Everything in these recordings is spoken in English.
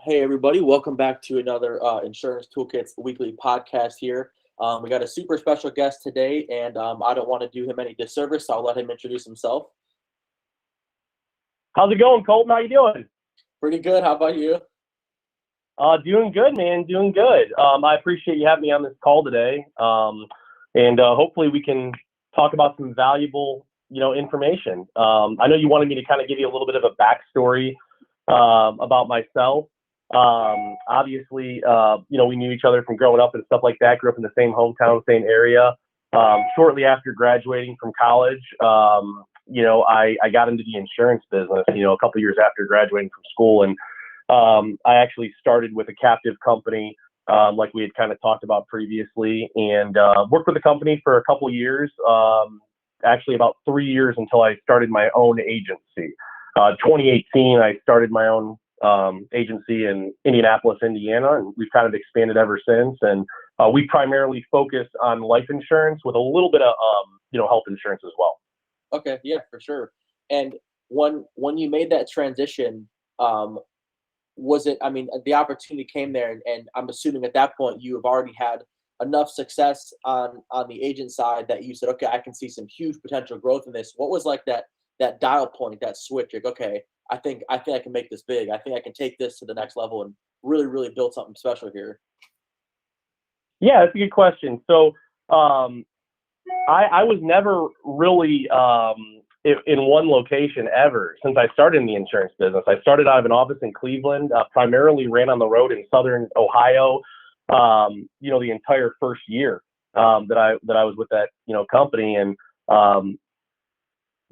Hey everybody, welcome back to another Insurance Toolkits weekly podcast here. We got a super special guest today, and I don't want to do him any disservice, so I'll let him introduce himself. How's it going, Colton? How you doing? Pretty good. How about you? Doing good, man. Doing good. I appreciate you having me on this call today, and hopefully we can talk about some valuable, information. I know you wanted me to kind of give you a little bit of a backstory about myself. Obviously, we knew each other from growing up and stuff like that. Grew up in the same hometown, same area. Shortly after graduating from college, I got into the insurance business, a couple years after graduating from school. And I actually started with a captive company, like we had kind of talked about previously, and worked with the company for a couple years, actually about 3 years until I started my own agency. 2018, I started my own agency in Indianapolis, Indiana, and we've kind of expanded ever since. And we primarily focus on life insurance with a little bit of, health insurance as well. Okay, yeah, for sure. And when you made that transition, was it? I mean, the opportunity came there, and I'm assuming at that point you have already had enough success on the agent side that you said, okay, I can see some huge potential growth in this. What was like that dial point, that switch? Like, okay, I think I can make this big. I think I can take this to the next level and really, really build something special here. Yeah, that's a good question. So I was never really in one location ever since I started in the insurance business. I started out of an office in Cleveland, primarily ran on the road in Southern Ohio, the entire first year that I was with that, company. And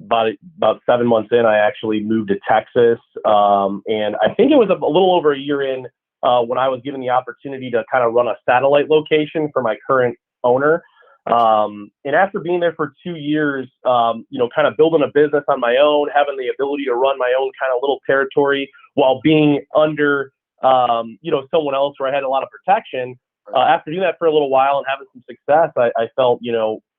about 7 months in, I actually moved to Texas. And I think it was a little over a year in when I was given the opportunity to kind of run a satellite location for my current owner. And after being there for 2 years, kind of building a business on my own, having the ability to run my own kind of little territory while being under, someone else where I had a lot of protection. After doing that for a little while and having some success, I felt,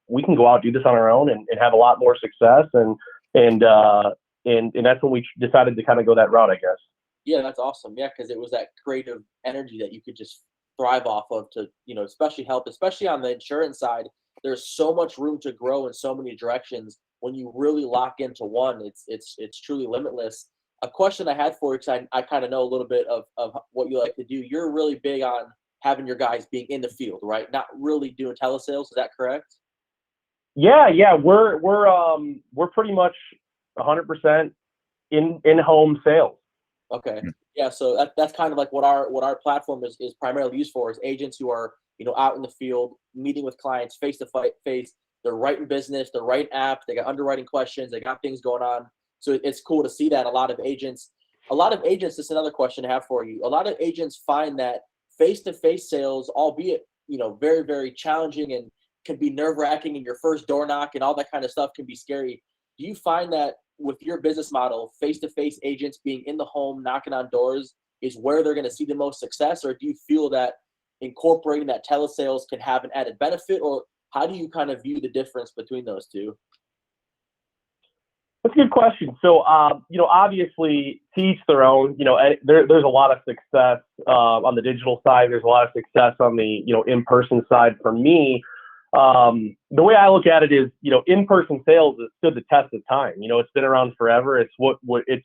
we can go out and do this on our own and have a lot more success. And that's when we decided to kind of go that route, I guess. Yeah, that's awesome. Yeah, because it was that creative energy that you could just thrive off of to, especially help, especially on the insurance side. There's so much room to grow in so many directions. When you really lock into one, it's truly limitless. A question I had for you, because I kind of know a little bit of what you like to do. You're really big on having your guys being in the field, right? Not really doing telesales. Is that correct? Yeah. We're pretty much 100% in home sales. Okay. Yeah. So that's kind of like what our platform is primarily used for, is agents who are, out in the field, meeting with clients face to face. They're writing business, they're writing apps, they got underwriting questions, they got things going on. So it's cool to see that a lot of agents, this is another question I have for you. A lot of agents find that face-to-face sales, albeit, very, very challenging and can be nerve-wracking, and your first door knock and all that kind of stuff can be scary. Do you find that with your business model, face-to-face agents being in the home, knocking on doors, is where they're going to see the most success? Or do you feel that incorporating that telesales can have an added benefit? Or how do you kind of view the difference between those two? That's a good question. So, obviously, to each their own. There's a lot of success on the digital side. There's a lot of success on the, in-person side. For me, the way I look at it is, in-person sales has stood the test of time. It's been around forever. It's what this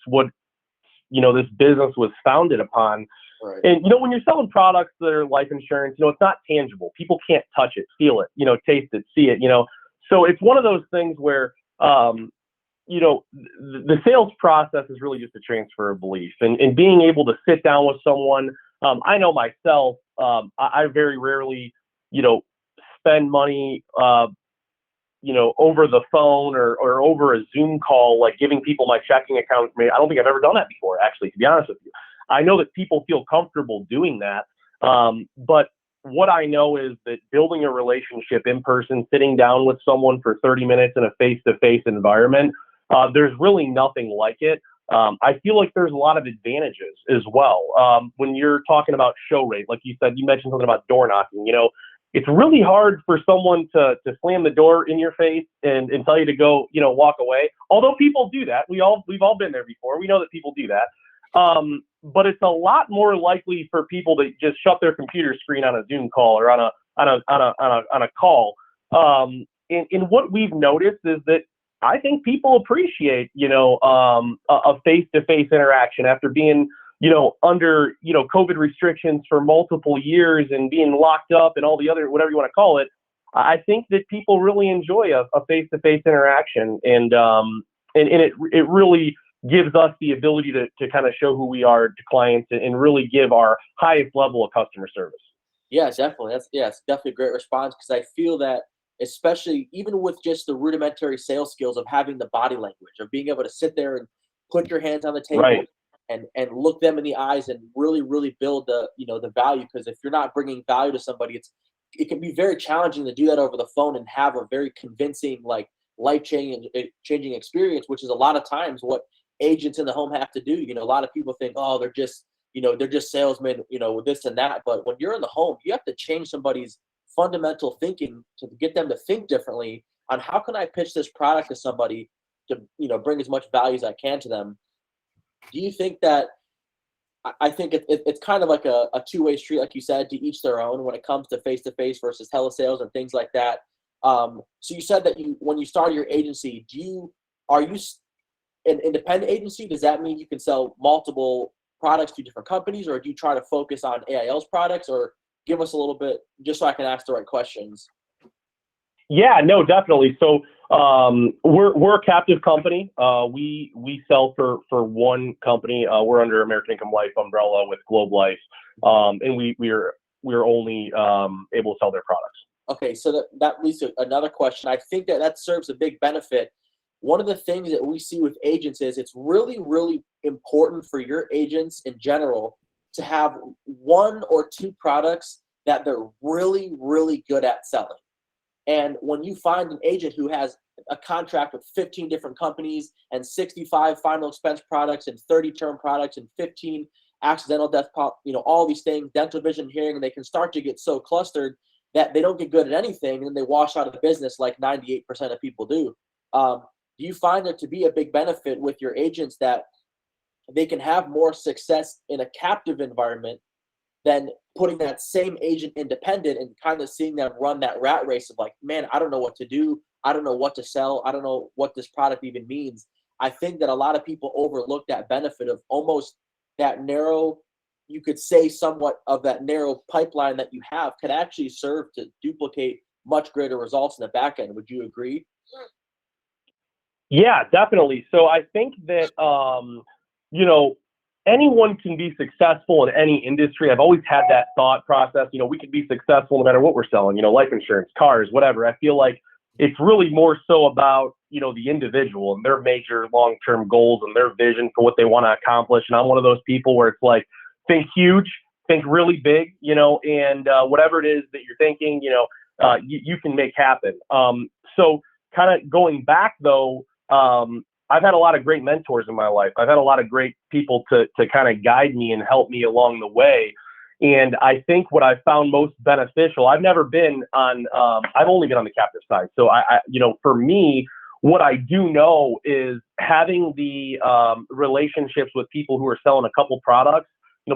business was founded upon. Right. And, when you're selling products that are life insurance, it's not tangible. People can't touch it, feel it, taste it, see it, So it's one of those things where, the sales process is really just a transfer of belief, and being able to sit down with someone. I know myself, I very rarely, spend money, over the phone or over a Zoom call, like giving people my checking account. I don't think I've ever done that before, actually, to be honest with you. I know that people feel comfortable doing that. But what I know is that building a relationship in person, sitting down with someone for 30 minutes in a face-to-face environment, there's really nothing like it. I feel like there's a lot of advantages as well. When you're talking about show rate, like you said, you mentioned something about door knocking. It's really hard for someone to slam the door in your face and tell you to go, walk away. Although people do that. We've all been there before. We know that people do that. but it's a lot more likely for people to just shut their computer screen on a Zoom call or on a call. And what we've noticed is that I think people appreciate, a face-to-face interaction after being, under, COVID restrictions for multiple years and being locked up and all the other, whatever you want to call it. I think that people really enjoy a face-to-face interaction, and it really gives us the ability to kind of show who we are to clients and really give our highest level of customer service. Yeah, definitely. It's definitely a great response, because I feel that, especially even with just the rudimentary sales skills of having the body language, of being able to sit there and put your hands on the table, Right. and look them in the eyes and really, really build the value. Because if you're not bringing value to somebody, it can be very challenging to do that over the phone and have a very convincing, like, life-changing experience, which is a lot of times what agents in the home have to do. A lot of people think, oh, they're just salesmen, with this and that. But when you're in the home, you have to change somebody's fundamental thinking to get them to think differently on how can I pitch this product to somebody to, bring as much value as I can to them. Do you think that, I think it's kind of like a two-way street, like you said, to each their own when it comes to face-to-face versus telesales and things like that. So you said that when you started your agency, are you an independent agency? Does that mean you can sell multiple products to different companies, or do you try to focus on AIL's products? Or give us a little bit, just so I can ask the right questions. Yeah, no, definitely. So we're a captive company. We sell for one company. We're under American Income Life umbrella with Globe Life, and we're only able to sell their products. Okay, so that leads to another question. I think that serves a big benefit. One of the things that we see with agents is it's really, really important for your agents in general to have one or two products that they're really, really good at selling. And when you find an agent who has a contract with 15 different companies and 65 final expense products and 30 term products and 15 accidental death, all these things, dental, vision, hearing, and they can start to get so clustered that they don't get good at anything, and they wash out of the business like 98% of people do. Do you find there to be a big benefit with your agents that they can have more success in a captive environment than putting that same agent independent and kind of seeing them run that rat race of like, man, I don't know what to do. I don't know what to sell. I don't know what this product even means. I think that a lot of people overlook that benefit of almost that narrow, you could say somewhat of that narrow pipeline that you have could actually serve to duplicate much greater results in the back end. Would you agree? Yeah, definitely. So I think that, anyone can be successful in any industry. I've always had that thought process. We can be successful no matter what we're selling, life insurance, cars, whatever. I feel like it's really more so about, the individual and their major long-term goals and their vision for what they want to accomplish. And I'm one of those people where it's like, think huge, think really big, and whatever it is that you're thinking, you can make happen. So kind of going back though, I've had a lot of great mentors in my life. I've had a lot of great people to kind of guide me and help me along the way. And I think what I found most beneficial, I've only been on the captive side. So for me, what I do know is having the relationships with people who are selling a couple products,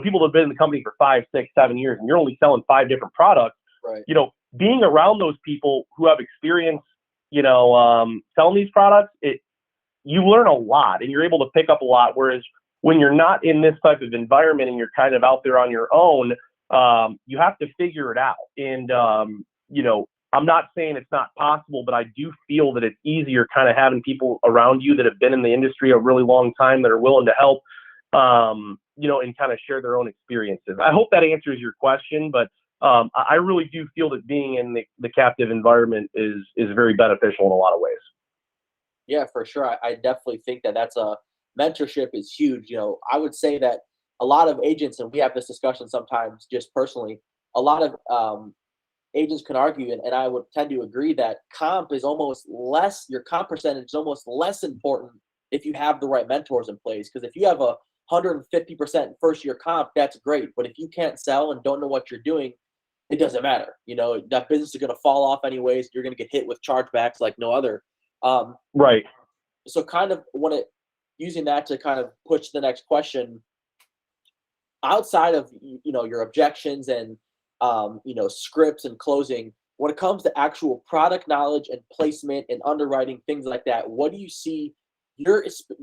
people that have been in the company for 5, 6, 7 years, and you're only selling 5 different products, right. Being around those people who have experience, selling these products, you learn a lot and you're able to pick up a lot. Whereas when you're not in this type of environment and you're kind of out there on your own, you have to figure it out. And, I'm not saying it's not possible, but I do feel that it's easier kind of having people around you that have been in the industry a really long time that are willing to help, and kind of share their own experiences. I hope that answers your question, but I really do feel that being in the captive environment is very beneficial in a lot of ways. Yeah, for sure. I definitely think that's mentorship is huge. I would say that a lot of agents, and we have this discussion sometimes just personally, a lot of agents can argue, and I would tend to agree that your comp percentage is almost less important if you have the right mentors in place. Because if you have a 150% first year comp, that's great. But if you can't sell and don't know what you're doing, it doesn't matter. That business is going to fall off anyways. You're going to get hit with chargebacks like no other. Right. So kind of using that to kind of push the next question, outside of your objections and scripts and closing, when it comes to actual product knowledge and placement and underwriting, things like that, what do you see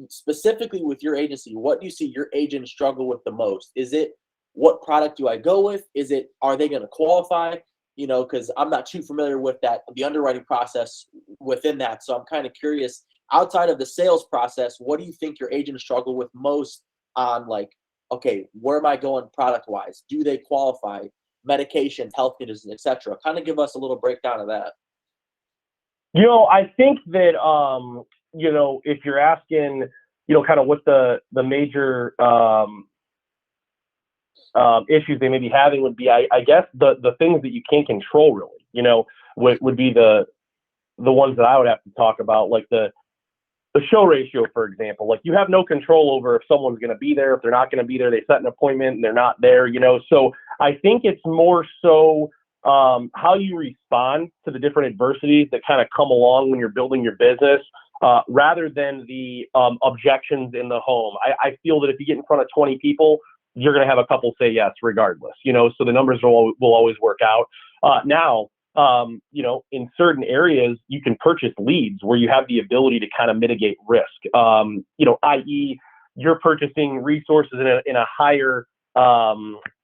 specifically with your agency? What do you see your agents struggle with the most? Is it, what product do I go with? Is it, are they going to qualify? Because I'm not too familiar with the underwriting process within that. So I'm kind of curious, outside of the sales process, what do you think your agents struggle with most on, like, okay, where am I going product wise? Do they qualify? Medications, health conditions, etc. Kind of give us a little breakdown of that. I think that, if you're asking, kind of what the major issues they may be having would be, I guess the things that you can't control really, would be the ones that I would have to talk about, like the show ratio, for example. Like, you have no control over if someone's going to be there, if they're not going to be there. They set an appointment and they're not there, So I think it's more so how you respond to the different adversities that kind of come along when you're building your business, rather than the objections in the home. I feel that if you get in front of 20 people, you're going to have a couple say yes regardless, so the numbers will always work out. Now, in certain areas, you can purchase leads where you have the ability to kind of mitigate risk, i.e. you're purchasing resources in a higher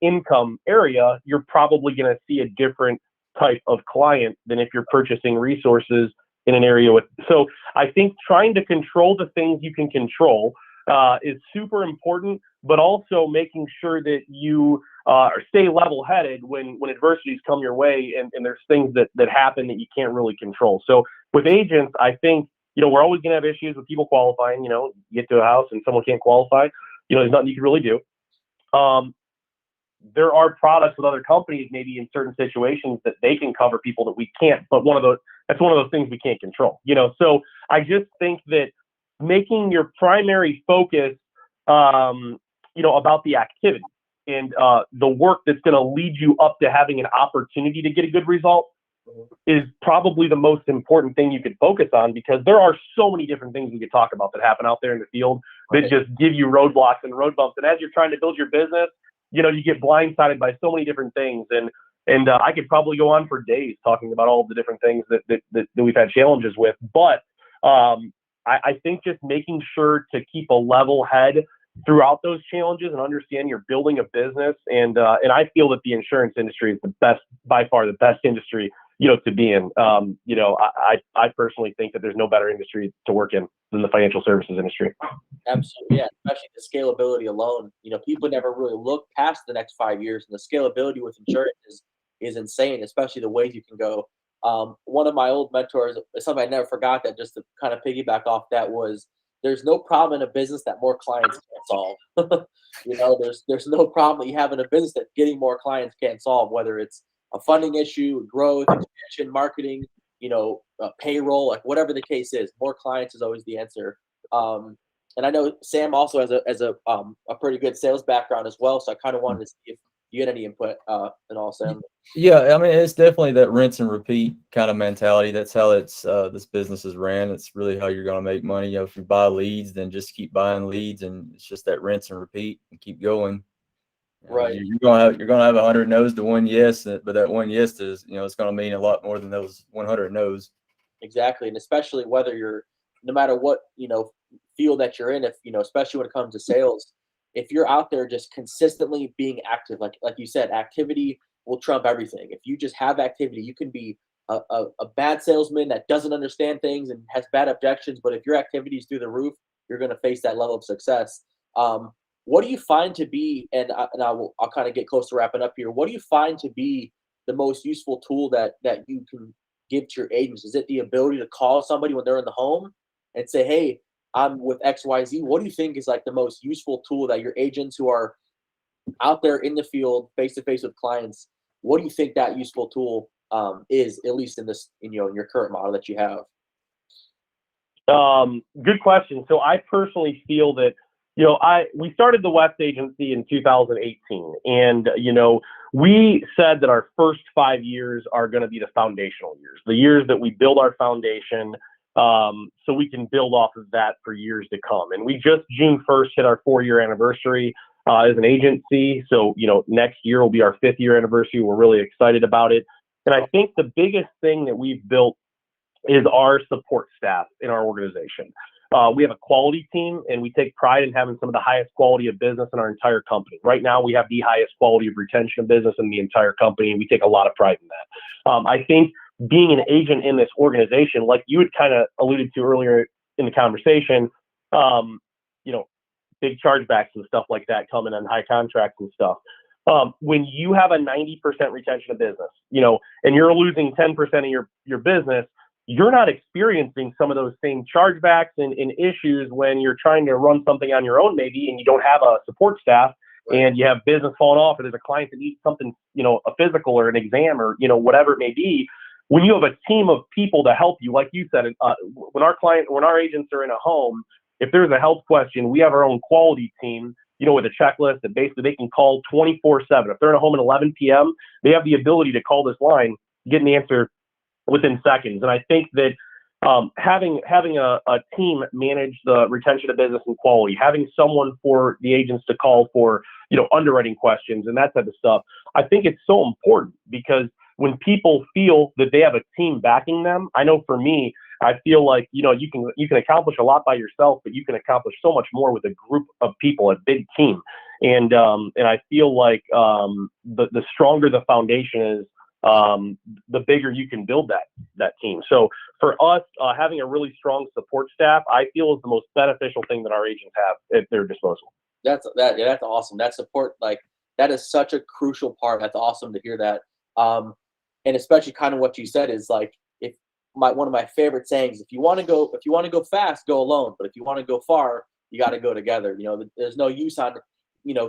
income area, you're probably going to see a different type of client than if you're purchasing resources in an area with. So I think trying to control the things you can control is super important, but also making sure that you stay level-headed when adversities come your way and there's things that happen that you can't really control. So with agents, I think, we're always going to have issues with people qualifying. You get to a house and someone can't qualify, there's nothing you can really do. There are products with other companies, maybe in certain situations, that they can cover people that we can't, but that's one of those things we can't control, So I just think that making your primary focus, about the activity and the work that's going to lead you up to having an opportunity to get a good result is probably the most important thing you could focus on, because there are so many different things we could talk about that happen out there in the field that just give you roadblocks and road bumps. And as you're trying to build your business, you get blindsided by so many different things. And I could probably go on for days talking about all of the different things that we've had challenges with. But I think just making sure to keep a level head throughout those challenges and understand you're building a business. And I feel that the insurance industry is the best, by far the best industry, to be in. I personally think that there's no better industry to work in than the financial services industry. Absolutely. Yeah. Especially the scalability alone. People never really look past the next 5 years, and the scalability with insurance is insane, especially the ways you can go. One of my old mentors, something I never forgot, that just to kind of piggyback off that, was there's no problem in a business that more clients can't solve. There's no problem that you have in a business that getting more clients can't solve, whether it's a funding issue, growth, expansion, marketing, payroll, like whatever the case is, more clients is always the answer. And I know Sam also has a pretty good sales background as well, so I kind of wanted to see if you had any input and all, Sam. Yeah, I mean, it's definitely that rinse and repeat kind of mentality. That's how this business is ran. It's really how you're going to make money. If you buy leads, then just keep buying leads, and it's just that rinse and repeat and keep going. Right. You're going to have 100 no's to one yes, but that one yes is, it's going to mean a lot more than those 100 no's. Exactly, and especially whether you're, no matter what field that you're in, if especially when it comes to sales, if you're out there just consistently being active, like you said, activity will trump everything. If you just have activity, you can be a bad salesman that doesn't understand things and has bad objections, but if your activity is through the roof, you're going to face that level of success. What do you find to be, and I'll kind of get close to wrapping up here, what do you find to be the most useful tool that you can give to your agents? Is it the ability to call somebody when they're in the home and say, hey, I'm with XYZ? What do you think is like the most useful tool that your agents who are out there in the field, face to face with clients, what do you think that useful tool is, at least in this, in your current model that you have? Good question. So I personally feel that, we started the West Agency in 2018, and, we said that our first 5 years are going to be the foundational years, the years that we build our foundation, so we can build off of that for years to come. And we just June 1st hit our 4-year anniversary. as an agency. So, next year will be our 5th year anniversary. We're really excited about it. And I think the biggest thing that we've built is our support staff in our organization. We have a quality team, and we take pride in having some of the highest quality of business in our entire company. Right now, we have the highest quality of retention of business in the entire company, and we take a lot of pride in that. I think being an agent in this organization, like you had kind of alluded to earlier in the conversation, big chargebacks and stuff like that coming in high contracts and stuff. When you have a 90% retention of business, and you're losing 10% of your business, you're not experiencing some of those same chargebacks and issues when you're trying to run something on your own, maybe, and you don't have a support staff, and you have business falling off, or there's a client that needs something, a physical or an exam or, whatever it may be. When you have a team of people to help you, like you said, when our agents are in a home, if there's a health question, we have our own quality team, with a checklist that basically they can call 24/7. If they're in a home at 11 p.m., they have the ability to call this line, get an answer within seconds. And I think that having a team manage the retention of business and quality, having someone for the agents to call for, underwriting questions and that type of stuff, I think it's so important, because when people feel that they have a team backing them, I know for me, I feel like, you can accomplish a lot by yourself, but you can accomplish so much more with a group of people, a big team. And I feel like the stronger the foundation is, the bigger you can build that team. So for us, having a really strong support staff, I feel is the most beneficial thing that our agents have at their disposal. That's awesome. That support, that is such a crucial part. That's awesome to hear that. And especially kind of what you said is one of my favorite sayings, if you want to go fast, go alone. But if you want to go far, you got to go together. There's no use on,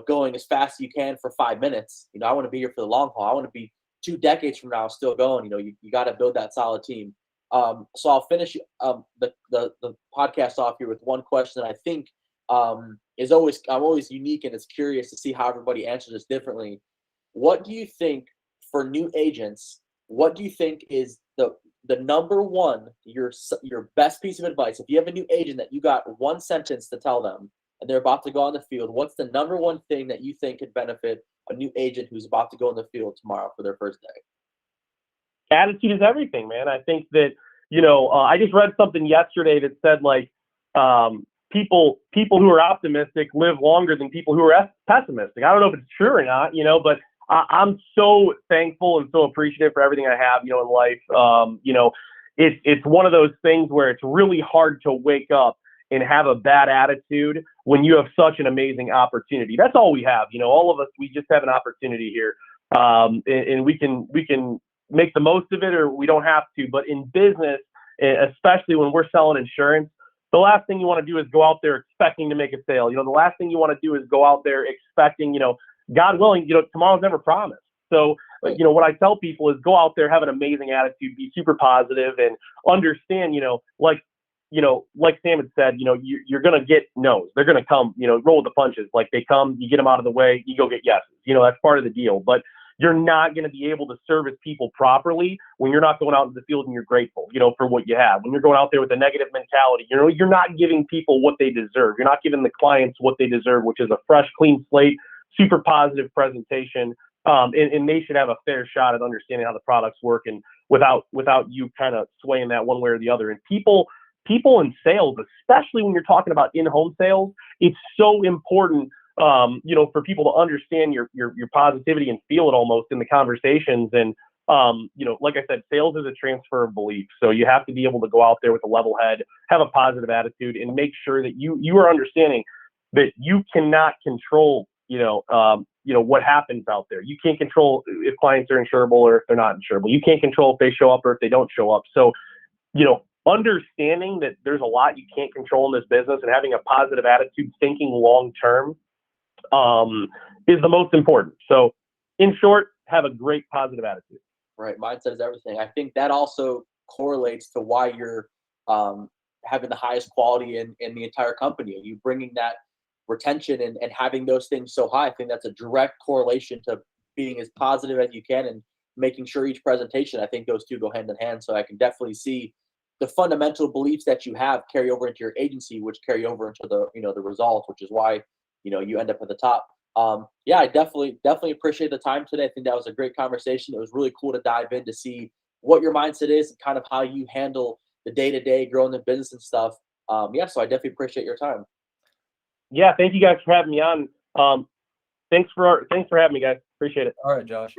going as fast as you can for 5 minutes. I want to be here for the long haul. I want to be 2 decades from now still going. You got to build that solid team. So I'll finish the podcast off here with one question that I think I'm always unique, and it's curious to see how everybody answers this differently. What do you think for new agents? What do you think is the number one, your best piece of advice? If you have a new agent that you got one sentence to tell them and they're about to go on the field, what's the number one thing that you think could benefit a new agent who's about to go in the field tomorrow for their first day? Attitude is everything, man. I think that, I just read something yesterday that said people who are optimistic live longer than people who are pessimistic. I don't know if it's true or not, but I'm so thankful and so appreciative for everything I have, in life. It's one of those things where it's really hard to wake up and have a bad attitude when you have such an amazing opportunity. That's all we have. All of us, we just have an opportunity here. And we can make the most of it, or we don't have to. But in business, especially when we're selling insurance, the last thing you want to do is go out there expecting to make a sale. The last thing you want to do is go out there expecting, God willing, tomorrow's never promised. So, what I tell people is go out there, have an amazing attitude, be super positive, and understand, like Sam had said, you're going to get no's. They're going to come, roll with the punches. Like they come, you get them out of the way, you go get yeses. That's part of the deal. But you're not going to be able to service people properly when you're not going out into the field and you're grateful, for what you have. When you're going out there with a negative mentality, you're not giving people what they deserve. You're not giving the clients what they deserve, which is a fresh, clean slate, super positive presentation. And they should have a fair shot at understanding how the products work, and without you kind of swaying that one way or the other. And people in sales, especially when you're talking about in-home sales, it's so important, for people to understand your positivity and feel it almost in the conversations. And, like I said, sales is a transfer of belief. So you have to be able to go out there with a level head, have a positive attitude, and make sure that you are understanding that you cannot control, what happens out there. You can't control if clients are insurable or if they're not insurable. You can't control if they show up or if they don't show up. So, understanding that there's a lot you can't control in this business, and having a positive attitude, thinking long-term, is the most important. So in short, have a great positive attitude. Right. Mindset is everything. I think that also correlates to why you're having the highest quality in the entire company. You bringing that retention and having those things so high. I think that's a direct correlation to being as positive as you can and making sure each presentation, I think those two go hand in hand. So I can definitely see the fundamental beliefs that you have carry over into your agency, which carry over into the results, which is why, you end up at the top. Yeah, I definitely appreciate the time today. I think that was a great conversation. It was really cool to dive in to see what your mindset is and kind of how you handle the day-to-day growing the business and stuff. Yeah, so I definitely appreciate your time. Yeah, thank you guys for having me on. Thanks for having me, guys. Appreciate it. All right, Josh.